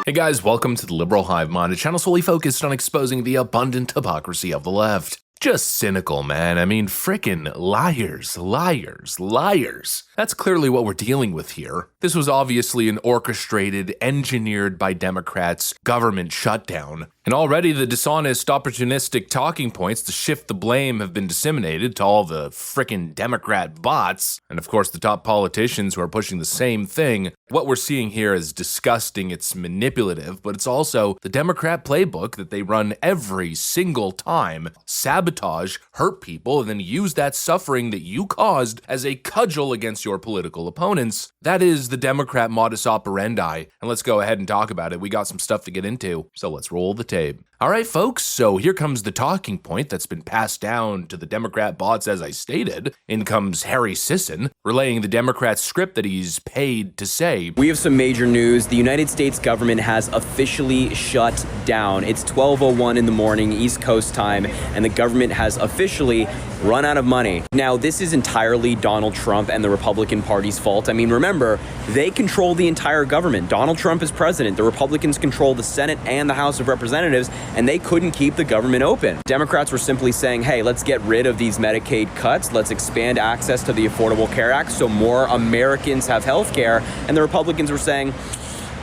Hey guys, welcome to the Liberal Hive Mind, a channel solely focused on exposing the abundant hypocrisy of the left. Just cynical, man. I mean, frickin' liars, liars, liars. That's clearly what we're dealing with here. This was obviously an orchestrated, engineered by Democrats government shutdown. And already the dishonest, opportunistic talking points to shift the blame have been disseminated to all the frickin' Democrat bots, and of course the top politicians who are pushing the same thing. What we're seeing here is disgusting, it's manipulative, but it's also the Democrat playbook that they run every single time. Sabotage, hurt people, and then use that suffering that you caused as a cudgel against your political opponents. That is the Democrat modus operandi, and let's go ahead and talk about it. We got some stuff to get into, so let's roll the tape. Alright folks, so here comes the talking point that's been passed down to the Democrat bots as I stated. In comes Harry Sisson, relaying the Democrat script that he's paid to say. We have some major news. The United States government has officially shut down. It's 12:01 in the morning, East Coast time, and the government has officially run out of money. Now, this is entirely Donald Trump and the Republican Party's fault. I mean, remember, they control the entire government. Donald Trump is president. The Republicans control the Senate and the House of Representatives, and they couldn't keep the government open. Democrats were simply saying, hey, let's get rid of these Medicaid cuts. Let's expand access to the Affordable Care Act so more Americans have health care. And the Republicans were saying,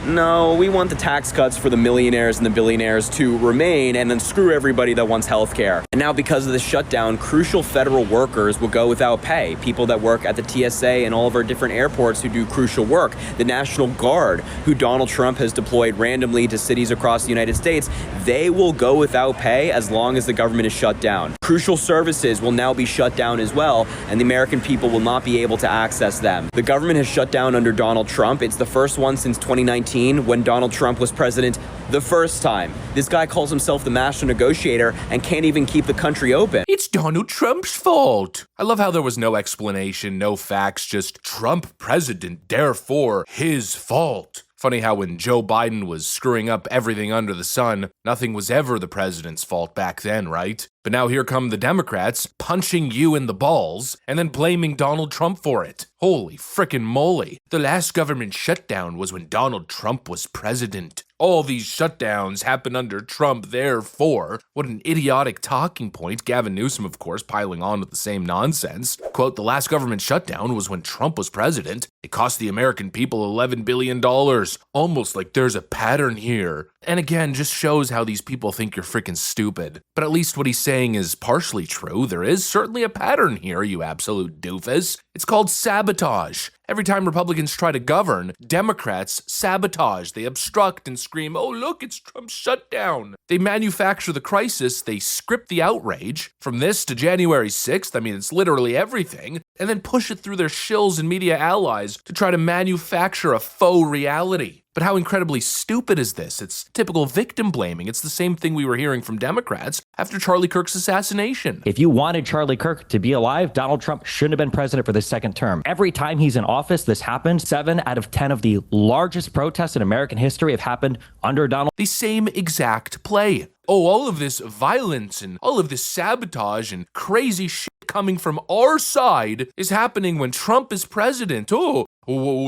no, we want the tax cuts for the millionaires and the billionaires to remain, and then screw everybody that wants health care. And now because of the shutdown, crucial federal workers will go without pay. People that work at the TSA and all of our different airports who do crucial work. The National Guard, who Donald Trump has deployed randomly to cities across the United States, they will go without pay as long as the government is shut down. Crucial services will now be shut down as well, and the American people will not be able to access them. The government has shut down under Donald Trump. It's the first one since 2019. When Donald Trump was president the first time. This guy calls himself the master negotiator and can't even keep the country open. It's Donald Trump's fault. I love how there was no explanation, no facts, just Trump president, therefore his fault. Funny how when Joe Biden was screwing up everything under the sun, nothing was ever the president's fault back then, right? But now here come the Democrats punching you in the balls and then blaming Donald Trump for it. Holy frickin' moly. The last government shutdown was when Donald Trump was president. All these shutdowns happened under Trump, therefore. What an idiotic talking point. Gavin Newsom, of course, piling on with the same nonsense. Quote, the last government shutdown was when Trump was president. It cost the American people $11 billion. Almost like there's a pattern here. And again, just shows how these people think you're freaking stupid. But at least what he's saying is partially true. There is certainly a pattern here, you absolute doofus. It's called sabotage. Every time Republicans try to govern, Democrats sabotage. They obstruct and scream, oh look, it's Trump's shutdown. They manufacture the crisis, they script the outrage, from this to January 6th, I mean it's literally everything, and then push it through their shills and media allies to try to manufacture a faux reality. But how incredibly stupid is this? It's typical victim blaming. It's the same thing we were hearing from Democrats after Charlie Kirk's assassination. If you wanted Charlie Kirk to be alive, Donald Trump shouldn't have been president for the second term. Every time he's in office, this happens. 7 out of 10 of the largest protests in American history have happened under Donald. The same exact play. Oh, all of this violence and all of this sabotage and crazy shit coming from our side is happening when Trump is president. Oh,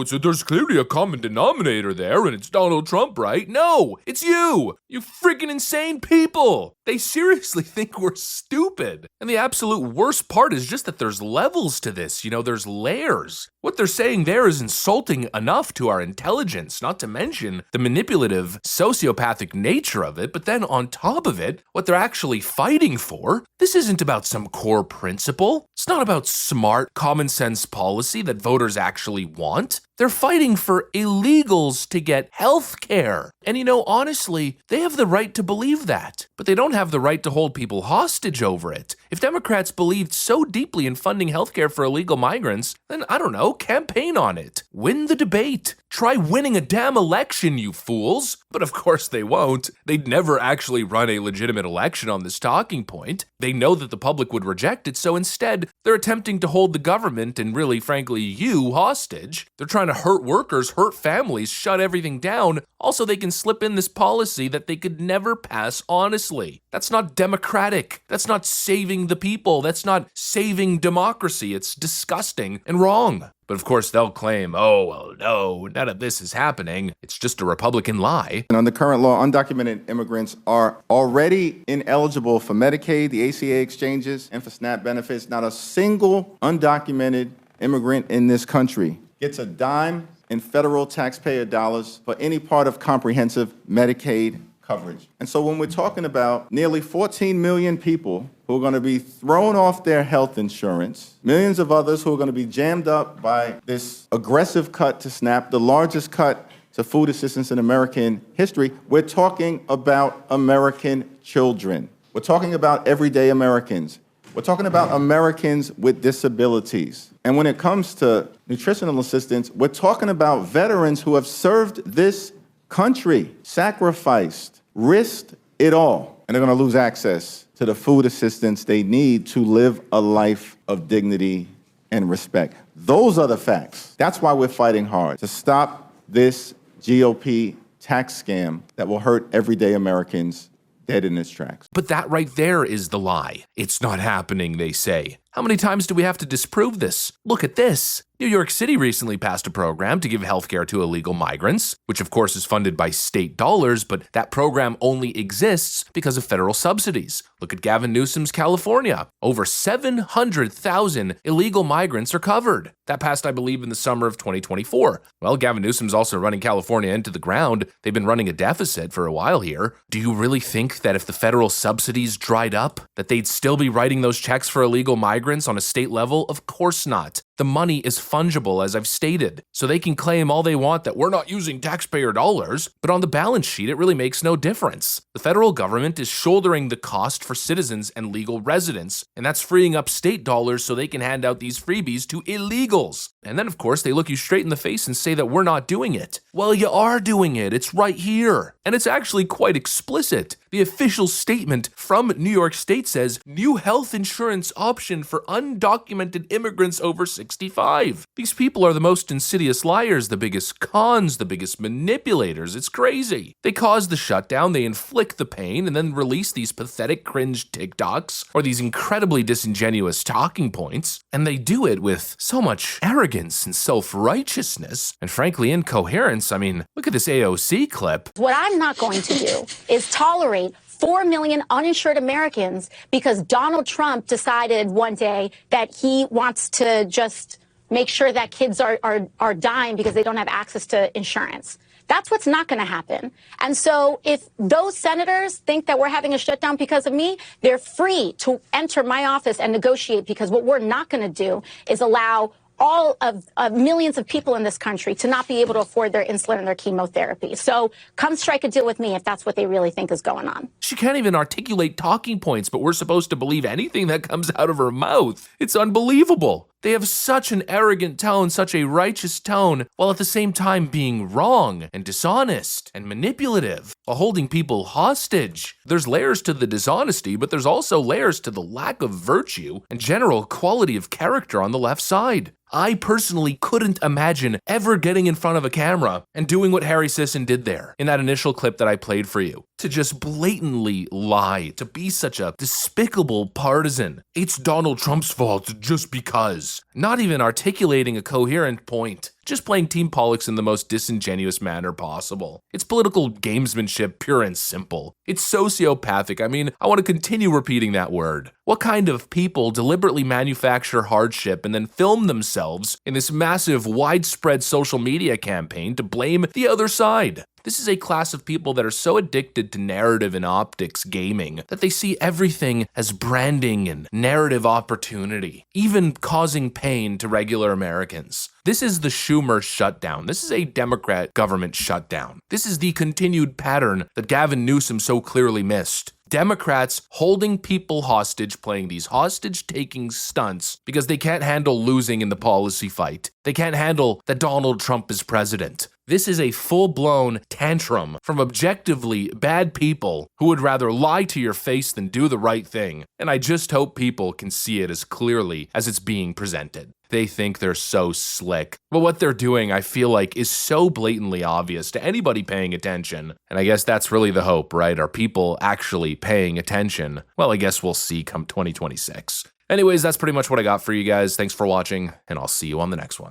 so there's clearly a common denominator there, and it's Donald Trump, right? No, it's you! You freaking insane people! They seriously think we're stupid. And the absolute worst part is just that there's levels to this, there's layers. What they're saying there is insulting enough to our intelligence, not to mention the manipulative, sociopathic nature of it, but then on top of it, what they're actually fighting for, this isn't about some core principle. It's not about smart, common sense policy that voters actually want. They're fighting for illegals to get health care. And honestly, they have the right to believe that. But they don't have the right to hold people hostage over it. If Democrats believed so deeply in funding healthcare for illegal migrants, then I don't know, campaign on it. Win the debate. Try winning a damn election, you fools. But of course they won't. They'd never actually run a legitimate election on this talking point. They know that the public would reject it, so instead, they're attempting to hold the government and really, frankly, you hostage. They're trying to hurt workers, hurt families, shut everything down. Also, they can slip in this policy that they could never pass honestly. That's not democratic. That's not saving the people. That's not saving democracy. It's disgusting and wrong. But of course, they'll claim, oh, well, no, none of this is happening. It's just a Republican lie. And under current law, undocumented immigrants are already ineligible for Medicaid, the ACA exchanges, and for SNAP benefits. Not a single undocumented immigrant in this country gets a dime in federal taxpayer dollars for any part of comprehensive Medicaid coverage. And so when we're talking about nearly 14 million people who are going to be thrown off their health insurance, millions of others who are going to be jammed up by this aggressive cut to SNAP, the largest cut to food assistance in American history, we're talking about American children. We're talking about everyday Americans. We're talking about Americans with disabilities. And when it comes to nutritional assistance, we're talking about veterans who have served this country, sacrificed, risked it all, and they're going to lose access to the food assistance they need to live a life of dignity and respect. Those are the facts. That's why we're fighting hard to stop this GOP tax scam that will hurt everyday Americans dead in its tracks. But that right there is the lie. It's not happening, they say. How many times do we have to disprove this? Look at this. New York City recently passed a program to give healthcare to illegal migrants, which of course is funded by state dollars, but that program only exists because of federal subsidies. Look at Gavin Newsom's California. Over 700,000 illegal migrants are covered. That passed, I believe, in the summer of 2024. Well, Gavin Newsom's also running California into the ground. They've been running a deficit for a while here. Do you really think that if the federal subsidies dried up, that they'd still be writing those checks for illegal migrants on a state level? Of course not. The money is fungible, as I've stated, so they can claim all they want that we're not using taxpayer dollars, but on the balance sheet, it really makes no difference. The federal government is shouldering the cost for citizens and legal residents, and that's freeing up state dollars so they can hand out these freebies to illegals. And then, of course, they look you straight in the face and say that we're not doing it. Well, you are doing it. It's right here. And it's actually quite explicit. The official statement from New York State says, new health insurance option for undocumented immigrants over 65. These people are the most insidious liars, the biggest cons, the biggest manipulators. It's crazy. They cause the shutdown, they inflict the pain, and then release these pathetic cringe TikToks or these incredibly disingenuous talking points. And they do it with so much arrogance and self-righteousness and frankly incoherence. I mean, look at this AOC clip. What I'm not going to do is tolerate 4 million uninsured Americans because Donald Trump decided one day that he wants to just make sure that kids are dying because they don't have access to insurance. That's what's not going to happen. And so if those senators think that we're having a shutdown because of me, they're free to enter my office and negotiate, because what we're not going to do is allow all of millions of people in this country to not be able to afford their insulin and their chemotherapy. So come strike a deal with me if that's what they really think is going on. She can't even articulate talking points, but we're supposed to believe anything that comes out of her mouth. It's unbelievable. They have such an arrogant tone, such a righteous tone, while at the same time being wrong and dishonest and manipulative, while holding people hostage. There's layers to the dishonesty, but there's also layers to the lack of virtue and general quality of character on the left side. I personally couldn't imagine ever getting in front of a camera and doing what Harry Sisson did there in that initial clip that I played for you. To just blatantly lie, to be such a despicable partisan. It's Donald Trump's fault just because. Not even articulating a coherent point. Just playing Team Politics in the most disingenuous manner possible. It's political gamesmanship, pure and simple. It's sociopathic. I mean, I want to continue repeating that word. What kind of people deliberately manufacture hardship and then film themselves in this massive, widespread social media campaign to blame the other side? This is a class of people that are so addicted to narrative and optics gaming that they see everything as branding and narrative opportunity, even causing pain to regular Americans. This is the Schumer shutdown. This is a Democrat government shutdown. This is the continued pattern that Gavin Newsom so clearly missed. Democrats holding people hostage, playing these hostage-taking stunts because they can't handle losing in the policy fight. They can't handle that Donald Trump is president. This is a full-blown tantrum from objectively bad people who would rather lie to your face than do the right thing. And I just hope people can see it as clearly as it's being presented. They think they're so slick. But what they're doing, I feel like, is so blatantly obvious to anybody paying attention. And I guess that's really the hope, right? Are people actually paying attention? Well, I guess we'll see come 2026. Anyways, that's pretty much what I got for you guys. Thanks for watching, and I'll see you on the next one.